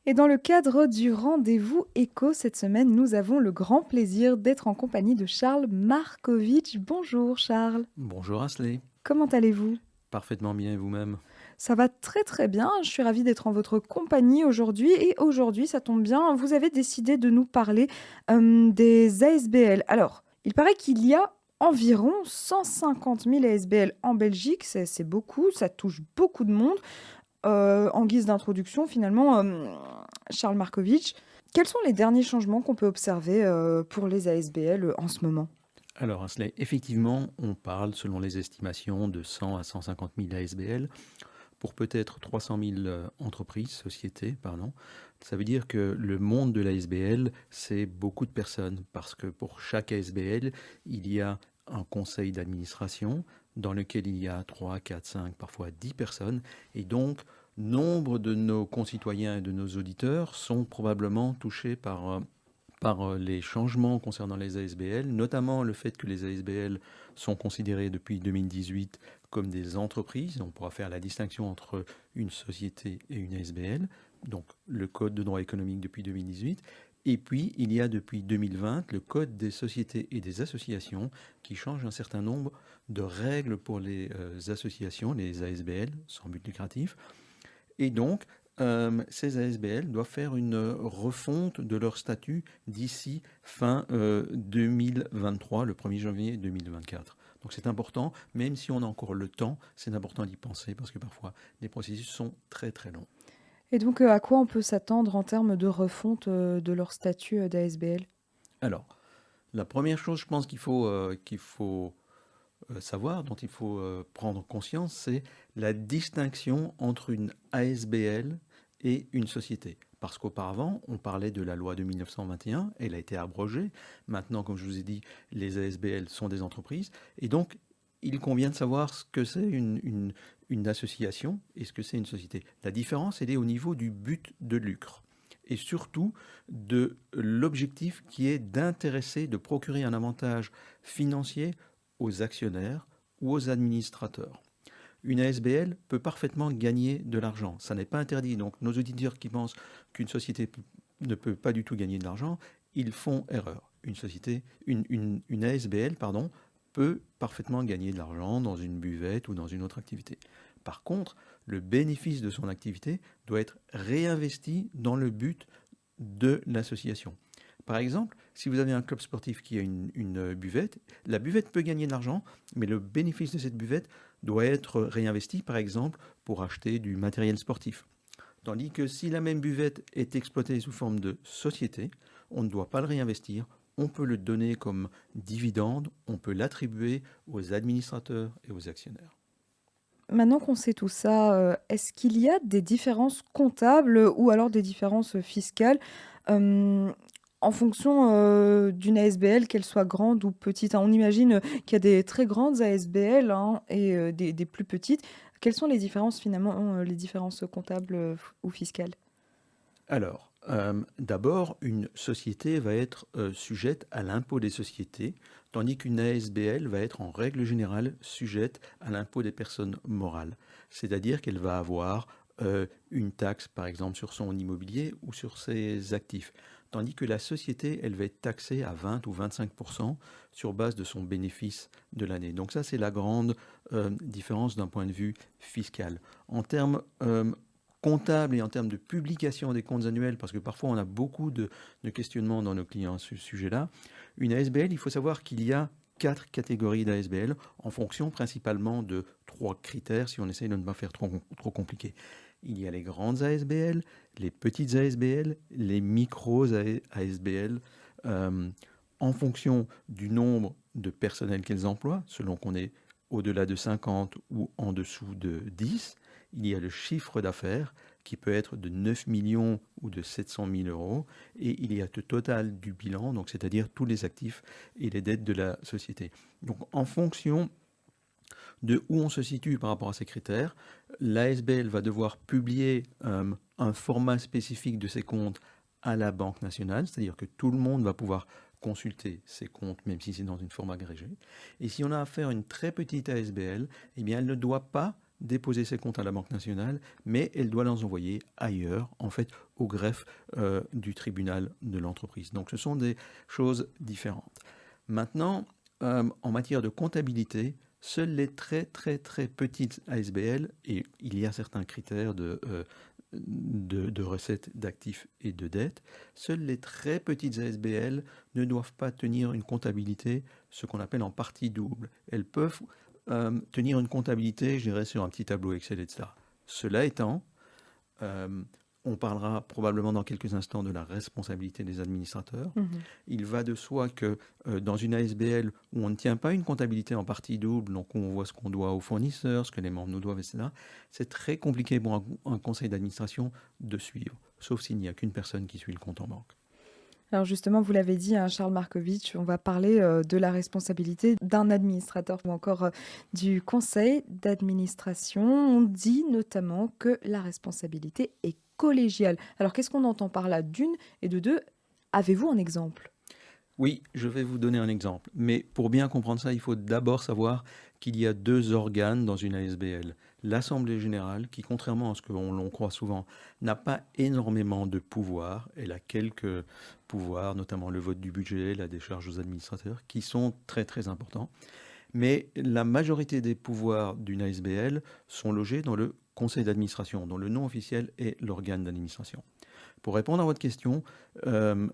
Et dans le cadre du rendez-vous éco cette semaine, nous avons le grand plaisir d'être en compagnie de Charles Markovitch. Bonjour Charles, Bonjour Asley, comment allez-vous? parfaitement bien et vous-même? Ça va très très bien, je suis ravie d'être en votre compagnie aujourd'hui et aujourd'hui, ça tombe bien, vous avez décidé de nous parler des ASBL. Alors, il paraît qu'il y a environ 150 000 ASBL en Belgique, c'est beaucoup, ça touche beaucoup de monde. En guise d'introduction finalement, Charles Markovitch, quels sont les derniers changements qu'on peut observer, pour les ASBL, en ce moment? Alors Asley, effectivement, on parle selon les estimations de 100 à 150 000 ASBL pour peut-être 300 000 entreprises, sociétés, pardon. Ça veut dire que le monde de l'ASBL, c'est beaucoup de personnes parce que pour chaque ASBL, il y a un conseil d'administration dans lequel il y a 3, 4, 5, parfois 10 personnes et donc nombre de nos concitoyens et de nos auditeurs sont probablement touchés par les changements concernant les ASBL, notamment le fait que les ASBL sont considérés depuis 2018 comme des entreprises. On pourra faire la distinction entre une société et une ASBL, donc le Code de droit économique depuis 2018. Et puis, il y a depuis 2020 le Code des sociétés et des associations qui change un certain nombre de règles pour les associations, les ASBL, sans but lucratif. Et donc, ces ASBL doivent faire une refonte de leur statut d'ici fin 2023, le 1er janvier 2024. Donc c'est important, même si on a encore le temps, c'est important d'y penser parce que parfois les processus sont très très longs. Et donc, à quoi on peut s'attendre en termes de refonte, de leur statut, d'ASBL? Alors, la première chose, je pense qu'il faut savoir, dont il faut prendre conscience, c'est la distinction entre une ASBL et une société. Parce qu'auparavant, on parlait de la loi de 1921, elle a été abrogée. Maintenant, comme je vous ai dit, les ASBL sont des entreprises. Et donc, il convient de savoir ce que c'est une association et ce que c'est une société. La différence, elle est au niveau du but de lucre et surtout de l'objectif qui est d'intéresser, de procurer un avantage financier aux actionnaires ou aux administrateurs. Une ASBL peut parfaitement gagner de l'argent. Ça n'est pas interdit. Donc nos auditeurs qui pensent qu'une société ne peut pas du tout gagner de l'argent, ils font erreur. Une ASBL, pardon, peut parfaitement gagner de l'argent dans une buvette ou dans une autre activité. Par contre, le bénéfice de son activité doit être réinvesti dans le but de l'association. Par exemple, si vous avez un club sportif qui a une buvette, la buvette peut gagner de l'argent, mais le bénéfice de cette buvette doit être réinvesti, par exemple, pour acheter du matériel sportif. Tandis que si la même buvette est exploitée sous forme de société, on ne doit pas le réinvestir, on peut le donner comme dividende, on peut l'attribuer aux administrateurs et aux actionnaires. Maintenant qu'on sait tout ça, est-ce qu'il y a des différences comptables, ou alors des différences, fiscales, hem, en fonction, d'une ASBL, qu'elle soit grande ou petite? Hein, on imagine, qu'il y a des très grandes ASBL, hein, et des plus petites. Quelles sont les différences finalement, les différences comptables, ou fiscales? Alors, d'abord, une société va être sujette à l'impôt des sociétés, tandis qu'une ASBL va être en règle générale sujette à l'impôt des personnes morales. C'est-à-dire qu'elle va avoir une taxe, par exemple, sur son immobilier ou sur ses actifs. Tandis que la société, elle va être taxée à 20 ou 25% sur base de son bénéfice de l'année. Donc ça, c'est la grande différence d'un point de vue fiscal. En termes comptable et en termes de publication des comptes annuels, parce que parfois on a beaucoup de questionnements dans nos clients à ce sujet-là, une ASBL, il faut savoir qu'il y a 4 catégories d'ASBL en fonction principalement de 3 critères, si on essaye de ne pas faire trop compliqué. Il y a les grandes ASBL, les petites ASBL, les micros ASBL, en fonction du nombre de personnel qu'elles emploient, selon qu'on est au-delà de 50 ou en dessous de 10. Il y a le chiffre d'affaires qui peut être de 9 millions ou de 700 000 euros. Et il y a le total du bilan, donc c'est-à-dire tous les actifs et les dettes de la société. Donc en fonction de où on se situe par rapport à ces critères, l'ASBL va devoir publier un format spécifique de ses comptes à la Banque nationale, c'est-à-dire que tout le monde va pouvoir consulter ses comptes, même si c'est dans une forme agrégée. Et si on a affaire à une très petite ASBL, eh bien, elle ne doit pas déposer ses comptes à la Banque nationale, mais elle doit les envoyer ailleurs, en fait, au greffe du tribunal de l'entreprise. Donc ce sont des choses différentes. Maintenant, en matière de comptabilité, seules les très très très petites ASBL, et il y a certains critères de recettes, d'actifs et de dettes, seules les très petites ASBL ne doivent pas tenir une comptabilité, ce qu'on appelle en partie double. Elles peuvent tenir une comptabilité, je dirais, sur un petit tableau Excel, etc. Cela étant, euh, on parlera probablement dans quelques instants de la responsabilité des administrateurs. Mhm. Il va de soi que dans une ASBL où on ne tient pas une comptabilité en partie double, donc on voit ce qu'on doit aux fournisseurs, ce que les membres nous doivent, etc., c'est très compliqué pour un conseil d'administration de suivre, sauf s'il n'y a qu'une personne qui suit le compte en banque. Alors justement, vous l'avez dit, hein, Charles Markovitch, on va parler de la responsabilité d'un administrateur ou encore du conseil d'administration. On dit notamment que la responsabilité est collégiale. Alors qu'est-ce qu'on entend par là d'une et de deux? Avez-vous un exemple? Oui, je vais vous donner un exemple. Mais pour bien comprendre ça, il faut d'abord savoir qu'il y a deux organes dans une ASBL. L'Assemblée générale, qui, contrairement à ce que l'on croit souvent, n'a pas énormément de pouvoir. Elle a quelques pouvoirs, notamment le vote du budget, la décharge aux administrateurs, qui sont très très importants. Mais la majorité des pouvoirs d'une ASBL sont logés dans le conseil d'administration, dont le nom officiel est l'organe d'administration. Pour répondre à votre question, euh,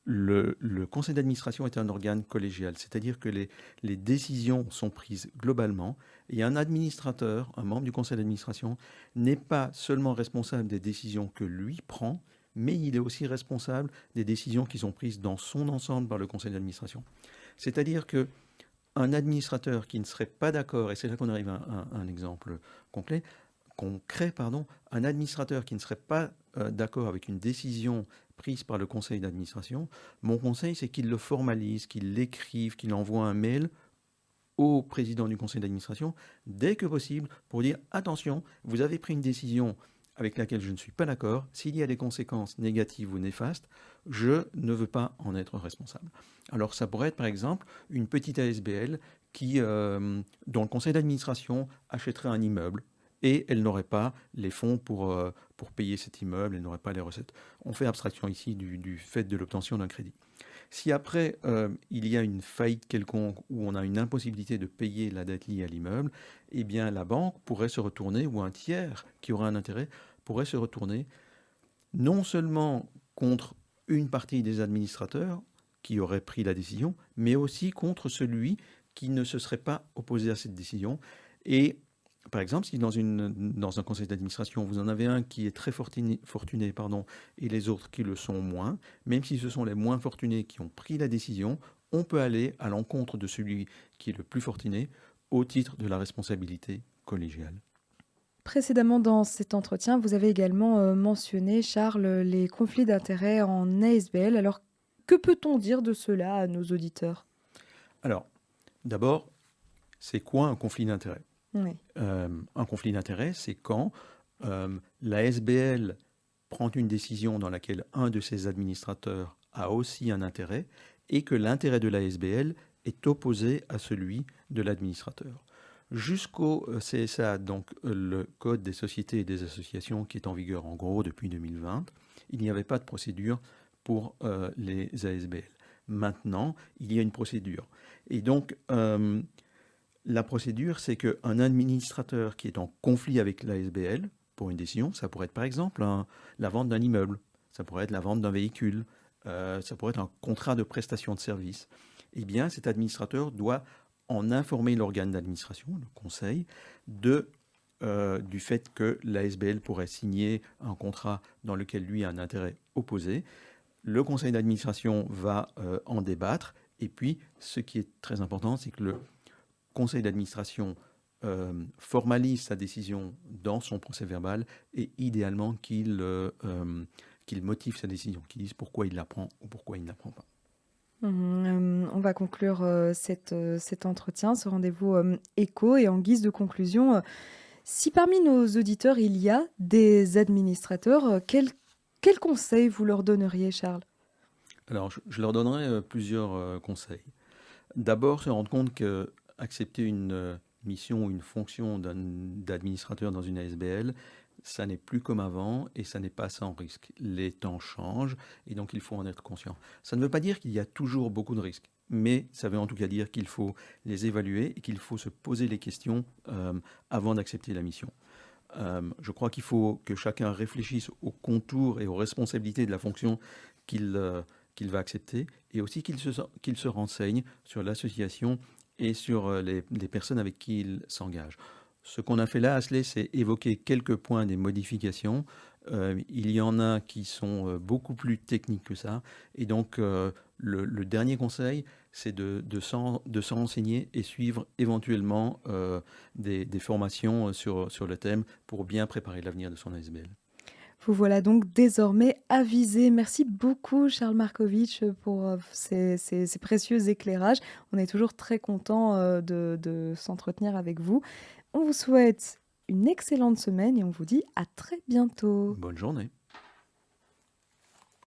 le conseil d'administration est un organe collégial, c'est-à-dire que les décisions sont prises globalement et un administrateur, un membre du conseil d'administration, n'est pas seulement responsable des décisions que lui prend, mais il est aussi responsable des décisions qui sont prises dans son ensemble par le conseil d'administration. C'est-à-dire que un administrateur qui ne serait pas d'accord, et c'est là qu'on arrive à un exemple concret, un administrateur qui ne serait pas d'accord avec une décision prise par le conseil d'administration, mon conseil, c'est qu'il le formalise, qu'il l'écrive, qu'il envoie un mail au président du conseil d'administration dès que possible pour dire attention, vous avez pris une décision avec laquelle je ne suis pas d'accord, s'il y a des conséquences négatives ou néfastes, je ne veux pas en être responsable. Alors ça pourrait être par exemple une petite ASBL dont le conseil d'administration achèterait un immeuble et elle n'aurait pas les fonds pour payer cet immeuble, elle n'aurait pas les recettes. On fait abstraction ici du fait de l'obtention d'un crédit. Si après, il y a une faillite quelconque ou on a une impossibilité de payer la dette liée à l'immeuble, eh bien la banque pourrait se retourner, ou un tiers qui aura un intérêt, pourrait se retourner non seulement contre une partie des administrateurs qui auraient pris la décision, mais aussi contre celui qui ne se serait pas opposé à cette décision. Et par exemple, si dans un conseil d'administration, vous en avez un qui est très fortuné et les autres qui le sont moins, même si ce sont les moins fortunés qui ont pris la décision, on peut aller à l'encontre de celui qui est le plus fortuné au titre de la responsabilité collégiale. Précédemment dans cet entretien, vous avez également mentionné, Charles, les conflits d'intérêts en ASBL. Alors, que peut-on dire de cela à nos auditeurs? Alors, d'abord, c'est quoi un conflit d'intérêts? Oui. Un conflit d'intérêts, c'est quand la SBL prend une décision dans laquelle un de ses administrateurs a aussi un intérêt et que l'intérêt de la SBL est opposé à celui de l'administrateur. Jusqu'au CSA, donc le Code des sociétés et des associations qui est en vigueur en gros depuis 2020, il n'y avait pas de procédure pour les ASBL. Maintenant, il y a une procédure. Et donc, la procédure, c'est qu'un administrateur qui est en conflit avec l'ASBL pour une décision, ça pourrait être par exemple la vente d'un immeuble, ça pourrait être la vente d'un véhicule, ça pourrait être un contrat de prestation de service. Eh bien, cet administrateur doit en informer l'organe d'administration, le conseil, du fait que l'ASBL pourrait signer un contrat dans lequel lui a un intérêt opposé. Le conseil d'administration va en débattre. Et puis, ce qui est très important, c'est que le conseil d'administration formalise sa décision dans son procès verbal et idéalement qu'il motive sa décision, qu'il dise pourquoi il la prend ou pourquoi il ne la prend pas. On va conclure cet entretien, ce rendez-vous écho. Et en guise de conclusion, si parmi nos auditeurs il y a des administrateurs, quel conseil vous leur donneriez, Charles? Alors, je leur donnerai plusieurs conseils. D'abord, se rendre compte que accepter une mission ou une fonction d'administrateur dans une ASBL, ça n'est plus comme avant et ça n'est pas sans risque. Les temps changent et donc il faut en être conscient. Ça ne veut pas dire qu'il y a toujours beaucoup de risques, mais ça veut en tout cas dire qu'il faut les évaluer et qu'il faut se poser les questions avant d'accepter la mission. Je crois qu'il faut que chacun réfléchisse aux contours et aux responsabilités de la fonction qu'il va accepter et aussi qu'il se renseigne sur l'association et sur les personnes avec qui il s'engage. Ce qu'on a fait là, Asley, c'est évoquer quelques points des modifications. Il y en a qui sont beaucoup plus techniques que ça. Et donc, le dernier conseil, c'est de s'en renseigner et suivre éventuellement des formations sur le thème pour bien préparer l'avenir de son ASBL. Vous voilà donc désormais avisé. Merci beaucoup, Charles Markovitch, pour ces précieux éclairages. On est toujours très content de s'entretenir avec vous. On vous souhaite une excellente semaine et on vous dit à très bientôt. Bonne journée.